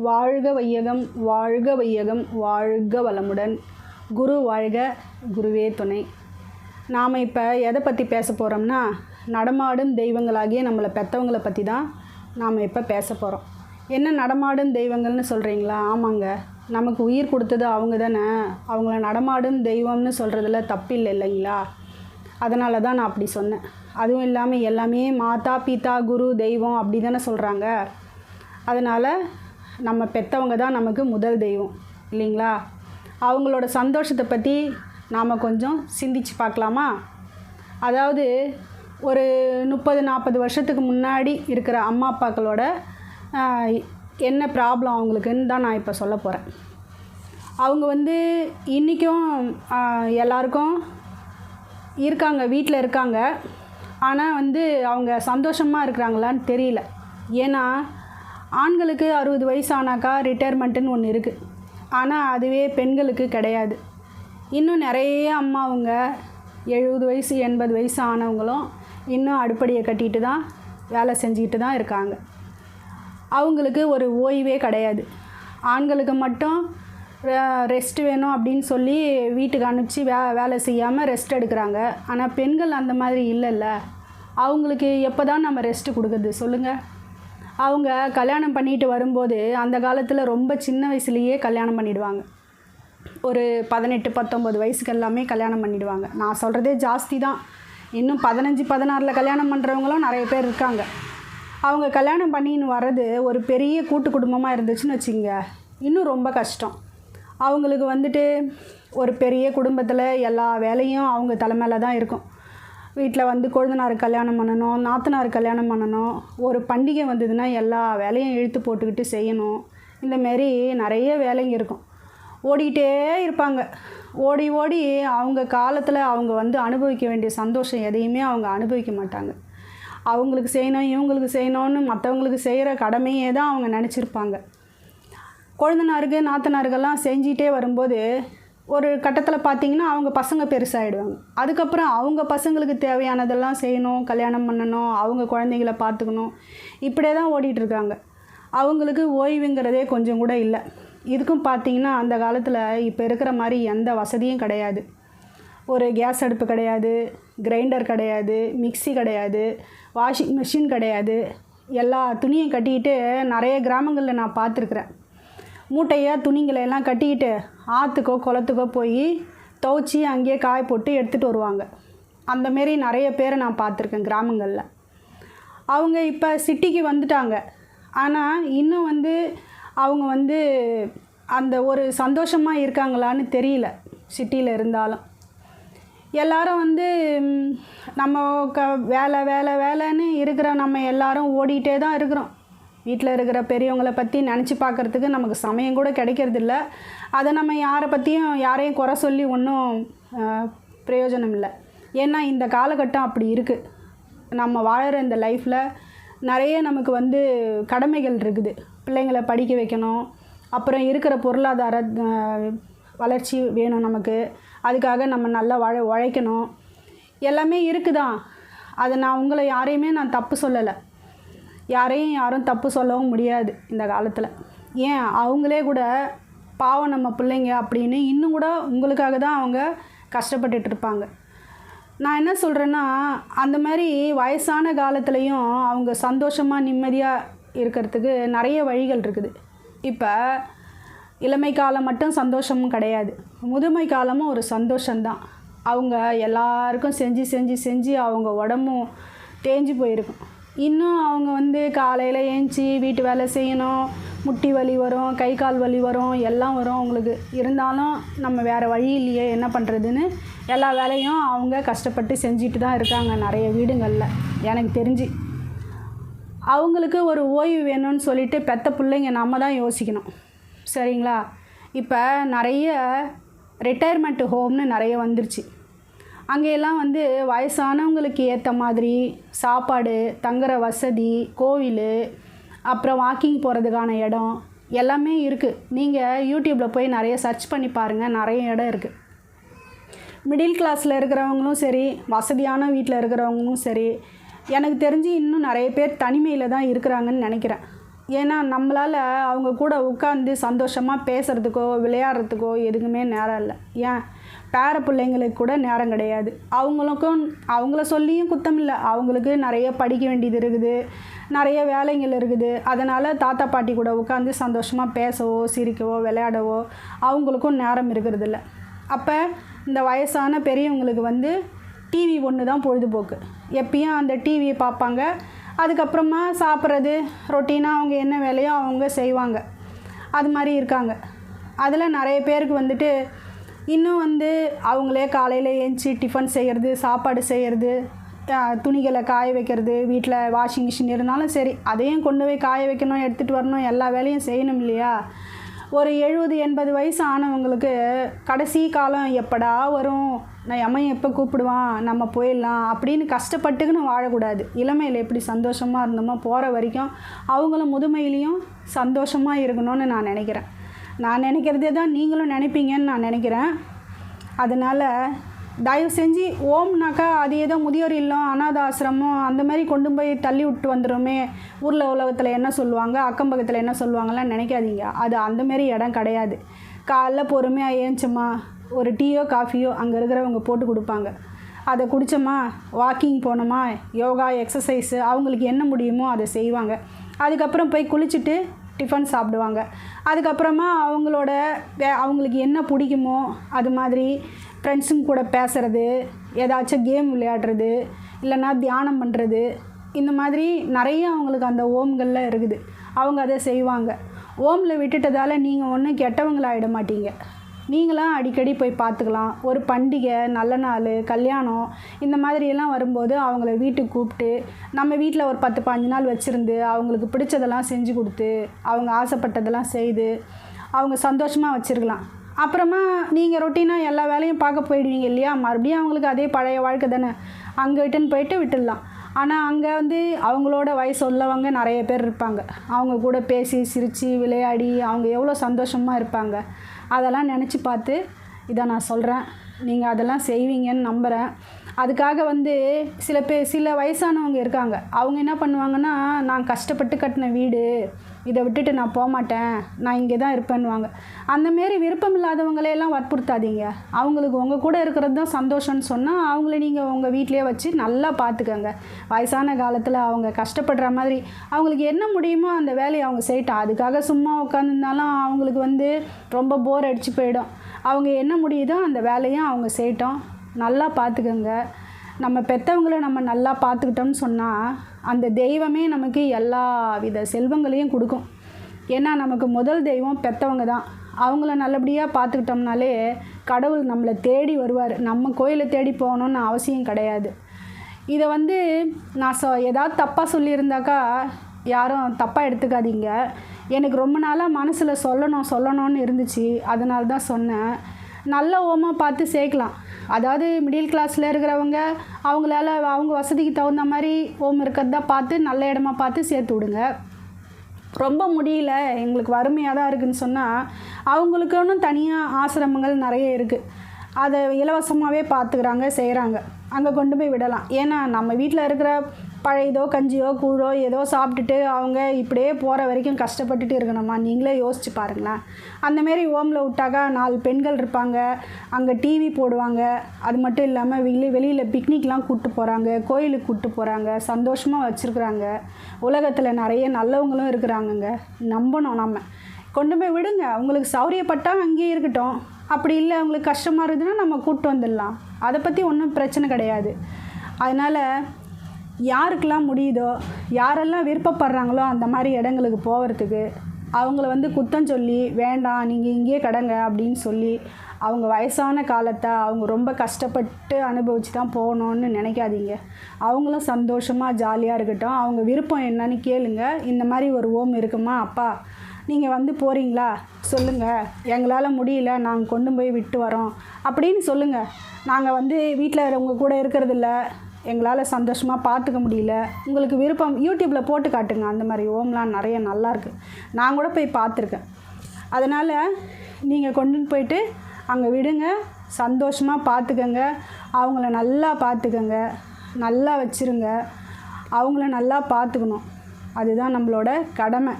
வாழ்க வையகம் வாழ்க வையகம் வாழ்க வளமுடன். குரு வாழ்க, குருவே துணை. நாம் இப்போ எதை பற்றி பேச போகிறோம்னா, நடமாடும் தெய்வங்களாகிய நம்மளை பெற்றவங்களை பற்றி தான் நாம் இப்போ பேச போகிறோம். என்ன நடமாடும் தெய்வங்கள்னு சொல்கிறீங்களா? ஆமாங்க, நமக்கு உயிர் கொடுத்தது அவங்க தானே. அவங்கள நடமாடும் தெய்வம்னு சொல்கிறதுல தப்பில்லை இல்லைங்களா? அதனால தான் நான் அப்படி சொன்னேன். அதுவும் இல்லாமல் எல்லாமே மாதா பிதா குரு தெய்வம் அப்படி தானே சொல்கிறாங்க. அதனால் நம்ம பெற்றவங்க தான் நமக்கு முதல் தெய்வம் இல்லைங்களா? அவங்களோட சந்தோஷத்தை பற்றி நாம் கொஞ்சம் சிந்திச்சு பார்க்கலாமா? அதாவது ஒரு 30-40 வருஷத்துக்கு முன்னாடி இருக்கிற அம்மா அப்பாக்களோட என்ன ப்ராப்ளம் அவங்களுக்குன்னு தான் நான் இப்போ சொல்ல போகிறேன். அவங்க இன்றைக்கும் எல்லாருக்கும் இருக்காங்க, வீட்டில் இருக்காங்க. ஆனால் அவங்க சந்தோஷமாக இருக்கிறாங்களான்னு தெரியல. ஏன்னா ஆண்களுக்கு 60 வயசு ஆனாக்கா ரிட்டையர்மெண்ட்டுன்னு ஒன்று இருக்குது. ஆனால் அதுவே பெண்களுக்கு கிடையாது. இன்னும் நிறைய அம்மாவுங்க 70 வயசு 80 வயசு ஆனவங்களும் இன்னும் அடுப்படியை கட்டிட்டு தான் வேலை செஞ்சுக்கிட்டு தான் இருக்காங்க. அவங்களுக்கு ஒரு ஓய்வே கிடையாது. ஆண்களுக்கு மட்டும் ரெஸ்ட் வேணும் அப்படின்னு சொல்லி வீட்டுக்கு அனுப்பிச்சி வேலை செய்யாமல் ரெஸ்ட் எடுக்கிறாங்க. ஆனால் பெண்கள் அந்த மாதிரி இல்லைல்ல. அவங்களுக்கு எப்போ தான் நம்ம ரெஸ்ட்டு கொடுக்குறது சொல்லுங்கள்? அவங்க கல்யாணம் பண்ணிட்டு வரும்போது அந்த காலத்தில் ரொம்ப சின்ன வயசுலேயே கல்யாணம் பண்ணிவிடுவாங்க. ஒரு 18-19 வயசுக்கு எல்லாமே கல்யாணம் பண்ணிவிடுவாங்க. நான் சொல்கிறதே ஜாஸ்தி தான். இன்னும் 15-16 கல்யாணம் பண்ணுறவங்களும் நிறைய பேர் இருக்காங்க. அவங்க கல்யாணம் பண்ணின்னு வர்றது ஒரு பெரிய கூட்டு குடும்பமாக இருந்துச்சுன்னு வச்சுங்க, இன்னும் ரொம்ப கஷ்டம். அவங்களுக்கு ஒரு பெரிய குடும்பத்தில் எல்லா வேலையும் அவங்க தலைமையில் தான் இருக்கும். வீட்டில் கொழுந்தனார் கல்யாணம் பண்ணணும், நாத்தனார் கல்யாணம் பண்ணணும், ஒரு பண்டிகை வந்ததுன்னா எல்லா வேலையும் இழுத்து போட்டுக்கிட்டு செய்யணும். இந்தமாரி நிறைய வேலைங்க இருக்கும். ஓடிக்கிட்டே இருப்பாங்க. ஓடி ஓடி அவங்க காலத்தில் அவங்க அனுபவிக்க வேண்டிய சந்தோஷம் எதையுமே அவங்க அனுபவிக்க மாட்டாங்க. அவங்களுக்கு செய்யணும், இவங்களுக்கு செய்யணும்னு மற்றவங்களுக்கு செய்கிற கடமையே தான் அவங்க நினச்சிருப்பாங்க. கொழுந்தனாருக்கு நாத்தனாருக்கெல்லாம் செஞ்சிகிட்டே வரும்போது ஒரு கட்டத்தில் பார்த்திங்கன்னா அவங்க பசங்க பெருசாகிடுவாங்க. அதுக்கப்புறம் அவங்க பசங்களுக்கு தேவையானதெல்லாம் செய்யணும், கல்யாணம் பண்ணணும், அவங்க குழந்தைங்கள பார்த்துக்கணும். இப்படியே தான் ஓடிட்டுருக்காங்க. அவங்களுக்கு ஓய்வுங்கிறதே கொஞ்சம் கூட இல்லை. இதுக்கும் பார்த்திங்கன்னா அந்த காலத்தில் இப்போ இருக்கிற மாதிரி எந்த வசதியும் கிடையாது. ஒரு கேஸ் அடுப்பு கிடையாது, கிரைண்டர் கிடையாது, மிக்சி கிடையாது, வாஷிங் மிஷின் கிடையாது. எல்லா துணியும் கட்டிக்கிட்டு நிறைய கிராமங்களில் நான் பார்த்துருக்குறேன். மூட்டையாக துணிங்களை எல்லாம் கட்டிக்கிட்டு ஆற்றுக்கோ குளத்துக்கோ போய் துவைச்சி அங்கேயே காய போட்டு எடுத்துகிட்டு வருவாங்க. அந்தமாரி நிறைய பேரை நான் பார்த்துருக்கேன் கிராமங்களில். அவங்க இப்போ சிட்டிக்கு வந்துட்டாங்க. ஆனால் இன்னும் அவங்க அந்த ஒரு சந்தோஷமாக இருக்காங்களான்னு தெரியல. சிட்டியில் இருந்தாலும் எல்லாரும் நம்ம வேலை வேலை வேலைன்னு இருக்கிற நம்ம எல்லாரும் ஓடிக்கிட்டே தான் இருக்கிறோம். வீட்டில் இருக்கிற பெரியவங்களை பற்றி நினச்சி பார்க்குறதுக்கு நமக்கு சமயம் கூட கிடைக்கிறதில்ல. அதை நம்ம யாரையும் குறை சொல்லி ஒன்றும் பிரயோஜனம் இல்லை. ஏன்னா இந்த காலகட்டம் அப்படி இருக்குது. நம்ம வாழுற இந்த லைஃப்பில் நிறைய நமக்கு கடமைகள் இருக்குது. பிள்ளைங்களை படிக்க வைக்கணும், அப்புறம் இருக்கிற பொருளாதார வளர்ச்சி வேணும் நமக்கு. அதுக்காக நம்ம நல்லா உழைக்கணும். எல்லாமே இருக்குதான். அதை நான் யாரையுமே தப்பு சொல்லலை. யாரும் தப்பு சொல்லவும் முடியாது இந்த காலத்தில். ஏன் அவங்களே கூட பாவம் நம்ம பிள்ளைங்க அப்படின்னு இன்னும் கூட உங்களுக்காக தான் அவங்க கஷ்டப்பட்டுட்டு இருப்பாங்க. நான் என்ன சொல்கிறேன்னா, அந்த மாதிரி வயசான காலத்துலேயும் அவங்க சந்தோஷமாக நிம்மதியாக இருக்கிறதுக்கு நிறைய வழிகள் இருக்குது. இப்போ இளமை காலம் மட்டும் சந்தோஷமும் கிடையாது, முதுமை காலமும் ஒரு சந்தோஷந்தான். அவங்க எல்லாருக்கும் செஞ்சு செஞ்சு செஞ்சு அவங்க உடம்பும் தேஞ்சு போயிருக்கும். இன்னும் அவங்க காலையில் ஏஞ்சி வீட்டு வேலை செய்யணும், முட்டி வலி வரும், கை கால் வலி வரும், எல்லாம் வரும் அவங்களுக்கு. இருந்தாலும் நம்ம வேறு வழி இல்லையே, என்ன பண்ணுறதுன்னு எல்லா வேலையும் அவங்க கஷ்டப்பட்டு செஞ்சுட்டு தான் இருக்காங்க நிறைய வீடுங்களில். எனக்கு தெரிஞ்சு அவங்களுக்கு ஒரு ஓய்வு வேணும்னு சொல்லிட்டு பெற்ற பிள்ளைங்க நம்ம தான் யோசிக்கணும். சரிங்களா? இப்போ நிறைய ரிட்டையர்மெண்ட் ஹோம்னு நிறைய வந்துருச்சு. அங்கெல்லாம் வயசானவங்களுக்கு ஏற்ற மாதிரி சாப்பாடு, தங்குற வசதி, கோவில், அப்புறம் வாக்கிங் போகிறதுக்கான இடம் எல்லாமே இருக்குது. நீங்கள் யூடியூப்பில் போய் நிறைய சர்ச் பண்ணி பாருங்கள், நிறைய இடம் இருக்குது. மிடில் கிளாஸில் இருக்கிறவங்களும் சரி, வசதியான வீட்டில் இருக்கிறவங்களும் சரி, எனக்கு தெரிஞ்சு இன்னும் நிறைய பேர் தனிமையில் தான் இருக்கிறாங்கன்னு நினைக்கிறேன். ஏன்னா நம்மளால் அவங்க கூட உட்காந்து சந்தோஷமாக பேசுகிறதுக்கோ விளையாடுறதுக்கோ எதுக்குமே நேரம் இல்லை. ஏன் பேர பிள்ளைங்களுக்கு கூட நேரம் கிடையாது. அவங்கள சொல்லியும் குத்தம் இல்லை, அவங்களுக்கு நிறைய படிக்க வேண்டியது இருக்குது, நிறைய வேலைகள் இருக்குது. அதனால் தாத்தா பாட்டி கூட உட்காந்து சந்தோஷமாக பேசவோ சிரிக்கவோ விளையாடவோ அவங்களுக்கும் நேரம் இருக்கிறதில்ல. அப்போ இந்த வயசான பெரியவங்களுக்கு டிவி ஒன்று தான் பொழுதுபோக்கு. எப்பயும் அந்த டிவியை பார்ப்பாங்க. அதுக்கப்புறமா சாப்பிட்றது ரொட்டீனாக அவங்க என்ன வேலையோ அவங்க செய்வாங்க. அது மாதிரி இருக்காங்க. அதில் நிறைய பேருக்கு இன்னும் அவங்களே காலையில் ஏஞ்சி டிஃபன் செய்கிறது, சாப்பாடு செய்கிறது, துணிகளை காய வைக்கிறது, வீட்டில் வாஷிங் மிஷின் இருந்தாலும் சரி அதையும் கொண்டு போய் காய வைக்கணும், எடுத்துகிட்டு வரணும், எல்லா வேலையும் செய்யணும் இல்லையா? ஒரு 70-80 வயசு ஆனவங்களுக்கு கடைசி காலம் எப்படா வரும், நான் எம்மையை எப்போ கூப்பிடுவான், நம்ம போயிடலாம் அப்படின்னு கஷ்டப்பட்டுக்குன்னு வாழக்கூடாது. இளமையில் எப்படி சந்தோஷமாக இருந்தோமோ போகிற வரைக்கும் அவங்களும் முதுமையிலையும் சந்தோஷமாக இருக்கணும்னு நான் நினைக்கிறேன். நான் நினைக்கிறதே தான் நீங்களும் நினைப்பீங்கன்னு நான் நினைக்கிறேன். அதனால் தயவு செஞ்சு ஓம்னாக்கா அது ஏதோ முதியோர் இல்லம், அனாத ஆசிரமம் அந்த மாதிரி கொண்டு போய் தள்ளி விட்டு வந்துடுமே, ஊரில் உலகத்தில் என்ன சொல்லுவாங்க, அக்கம் பக்கத்தில் என்ன சொல்லுவாங்கலாம் நினைக்காதீங்க. அது அந்தமாரி இடம் கிடையாது. காலைல பொறுமையாக ஏஞ்சம்மா ஒரு டீயோ காஃபியோ அங்கே இருக்கிறவங்க போட்டு கொடுப்பாங்க, அதை குடித்தோமா, வாக்கிங் போனோமா, யோகா எக்ஸசைஸு அவங்களுக்கு என்ன முடியுமோ அதை செய்வாங்க. அதுக்கப்புறம் போய் குளிச்சுட்டு டிஃபன் சாப்பிடுவாங்க. அதுக்கப்புறமா அவங்களுக்கு என்ன பிடிக்குமோ அது மாதிரி ஃப்ரெண்ட்ஸுங்க கூட பேசுகிறது, ஏதாச்சும் கேம் விளையாடுறது, இல்லைன்னா தியானம் பண்ணுறது, இந்த மாதிரி நிறைய அவங்களுக்கு அந்த ஓம்களில் இருக்குது. அவங்க அதை செய்வாங்க. ஓமில் விட்டுட்டதால் நீங்கள் ஒன்றும் கெட்டவங்களாகிட மாட்டீங்க. நீங்களாம் அடிக்கடி போய் பார்த்துக்கலாம். ஒரு பண்டிகை, நல்ல நாள், கல்யாணம் இந்த மாதிரியெல்லாம் வரும்போது அவங்கள வீட்டுக்கு கூப்பிட்டு நம்ம வீட்டில் ஒரு 10-15 நாள் வச்சுருந்து அவங்களுக்கு பிடிச்சதெல்லாம் செஞ்சு கொடுத்து அவங்க ஆசைப்பட்டதெல்லாம் செய்து அவங்க சந்தோஷமாக வச்சுருக்கலாம். அப்புறமா நீங்கள் ரொட்டீனாக எல்லா வேலையும் பார்க்க போயிடுவீங்க இல்லையா? மறுபடியும் அவங்களுக்கு அதே பழைய வாழ்க்கை தானே, அங்கே விட்டுன்னு விட்டுடலாம். ஆனால் அங்கே அவங்களோட வயசு உள்ளவங்க நிறைய பேர் இருப்பாங்க. அவங்க கூட பேசி சிரித்து விளையாடி அவங்க எவ்வளோ சந்தோஷமாக இருப்பாங்க. அதெல்லாம் நினச்சி பார்த்து இதை நான் சொல்கிறேன். நீங்கள் அதெல்லாம் செய்வீங்கன்னு நம்புகிறேன். அதுக்காக சில வயசானவங்க இருக்காங்க. அவங்க என்ன பண்ணுவாங்கன்னா, நான் கஷ்டப்பட்டு கட்டின வீடு, இதை விட்டுட்டு நான் போக மாட்டேன், நான் இங்கே தான் இருப்பேன்னுவாங்க. அந்தமாரி விருப்பம் இல்லாதவங்களையெல்லாம் வற்புறுத்தாதீங்க. அவங்களுக்கு உங்கள் கூட இருக்கிறது தான் சந்தோஷம்னு சொன்னால் அவங்கள நீங்கள் உங்கள் வீட்டிலே வச்சு நல்லா பார்த்துக்கங்க. வயசான காலத்தில் அவங்க கஷ்டப்படுற மாதிரி அவங்களுக்கு என்ன முடியுமோ அந்த வேலையை அவங்க செய்யட்டும். அதுக்காக சும்மா உட்காந்துருந்தாலும் அவங்களுக்கு ரொம்ப போர் அடித்து போயிடும். அவங்க என்ன முடியுதோ அந்த வேலையும் அவங்க செய்யட்டும். நல்லா பார்த்துக்கங்க. நம்ம பெற்றவங்கள நம்ம நல்லா பார்த்துக்கிட்டோம்னு சொன்னால் அந்த தெய்வமே நமக்கு எல்லா வித செல்வங்களையும் கொடுக்கும். ஏன்னா நமக்கு முதல் தெய்வம் பெற்றவங்க தான். அவங்கள நல்லபடியாக பார்த்துக்கிட்டோம்னாலே கடவுள் நம்மளை தேடி வருவார். நம்ம கோயிலை தேடி போகணுன்னு அவசியம் கிடையாது. இதை நான் ஏதாவது தப்பாக சொல்லியிருந்தாக்கா யாரும் தப்பாக எடுத்துக்காதீங்க. எனக்கு ரொம்ப நாளாக மனசில் சொல்லணும்னு இருந்துச்சு, அதனால தான் சொன்னேன். நல்ல ஓமாக பார்த்து சேர்க்கலாம். அதாவது மிடில் கிளாஸில் இருக்கிறவங்க அவங்களால அவங்க வசதிக்கு தகுந்த மாதிரி ஓம் இருக்கிறதா பார்த்து நல்ல இடமா பார்த்து சேர்த்து விடுங்க. ரொம்ப முடியல, எங்களுக்கு வறுமையாக தான் இருக்குதுன்னு சொன்னால் அவங்களுக்குன்னு தனியாக ஆசிரமங்கள் நிறைய இருக்குது. அதை இலவசமாகவே பார்த்துக்கிறாங்க, செய்கிறாங்க. அங்கே கொண்டு போய் விடலாம். ஏன்னா நம்ம வீட்டில் இருக்கிற பழையதோ கஞ்சியோ கூழோ ஏதோ சாப்பிட்டுட்டு அவங்க இப்படியே போகிற வரைக்கும் கஷ்டப்பட்டுட்டு இருக்கணுமா? நீங்களே யோசிச்சு பாருங்களேன். அந்தமாரி ஓமில் விட்டாக்கா 4 பெண்கள் இருப்பாங்க, அங்கே டிவி போடுவாங்க. அது மட்டும் இல்லாமல் வெளியில் பிக்னிக்லாம் கூப்பிட்டு போகிறாங்க, கோயிலுக்கு கூப்பிட்டு போகிறாங்க, சந்தோஷமாக வச்சுருக்குறாங்க. உலகத்தில் நிறைய நல்லவங்களும் இருக்கிறாங்கங்க. நம்பணும். நம்ம கொண்டு போய் விடுங்க. உங்களுக்கு சௌரியப்பட்டால் அங்கேயே இருக்கட்டும். அப்படி இல்லை அவங்களுக்கு கஷ்டமாக இருக்குதுன்னா நம்ம கூப்பிட்டு வந்துடலாம். அதை பற்றி ஒன்றும் பிரச்சனை கிடையாது. அதனால் யாருக்கெல்லாம் முடியுதோ, யாரெல்லாம் விருப்பப்படுறாங்களோ அந்த மாதிரி இடங்களுக்கு போகிறதுக்கு அவங்கள குத்தம் சொல்லி வேண்டாம் நீங்கள் இங்கேயே கடங்க அப்படின்னு சொல்லி அவங்க வயசான காலத்தை அவங்க ரொம்ப கஷ்டப்பட்டு அனுபவித்து தான் போகணுன்னு நினைக்காதீங்க. அவங்களும் சந்தோஷமாக ஜாலியாக இருக்கட்டும். அவங்க விருப்பம் என்னன்னு கேளுங்க. இந்த மாதிரி ஒரு ஓம் இருக்குமா அப்பா, நீங்கள் போகிறீங்களா சொல்லுங்கள், எங்களால் முடியல நாங்கள் கொண்டு போய் விட்டு வரோம் அப்படின்னு சொல்லுங்கள். நாங்கள் வீட்டில் உங்கள் கூட இருக்கிறதில்ல, எங்களால் சந்தோஷமாக பார்த்துக்க முடியல, உங்களுக்கு விருப்பம் யூடியூப்பில் போட்டு காட்டுங்க. அந்த மாதிரி ஓம்லாம் நிறைய நல்லாயிருக்கு, நான் கூட போய் பார்த்துருக்கேன். அதனால் நீங்கள் கொண்டு போயிட்டு அங்கே விடுங்க, சந்தோஷமாக பார்த்துக்கங்க. அவங்கள நல்லா பார்த்துக்கங்க, நல்லா வச்சுருங்க. அவங்கள நல்லா பார்த்துக்கணும். அதுதான் நம்மளோட கடமை.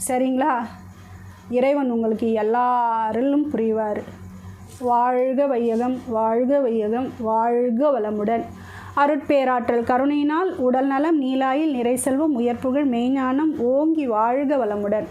சரிங்களா? இறைவன் உங்களுக்கு எல்லா அருளும் புரிவார். வாழ்க வையகம், வாழ்க வையகம், வாழ்க வளமுடன். அருட்பேராற்றல் கருணையினால் உடல் நலம், நீலாயில், நிறை செல்வம், உயர்ப்புகள், மெய்ஞானம் ஓங்கி வாழ்க வளமுடன்.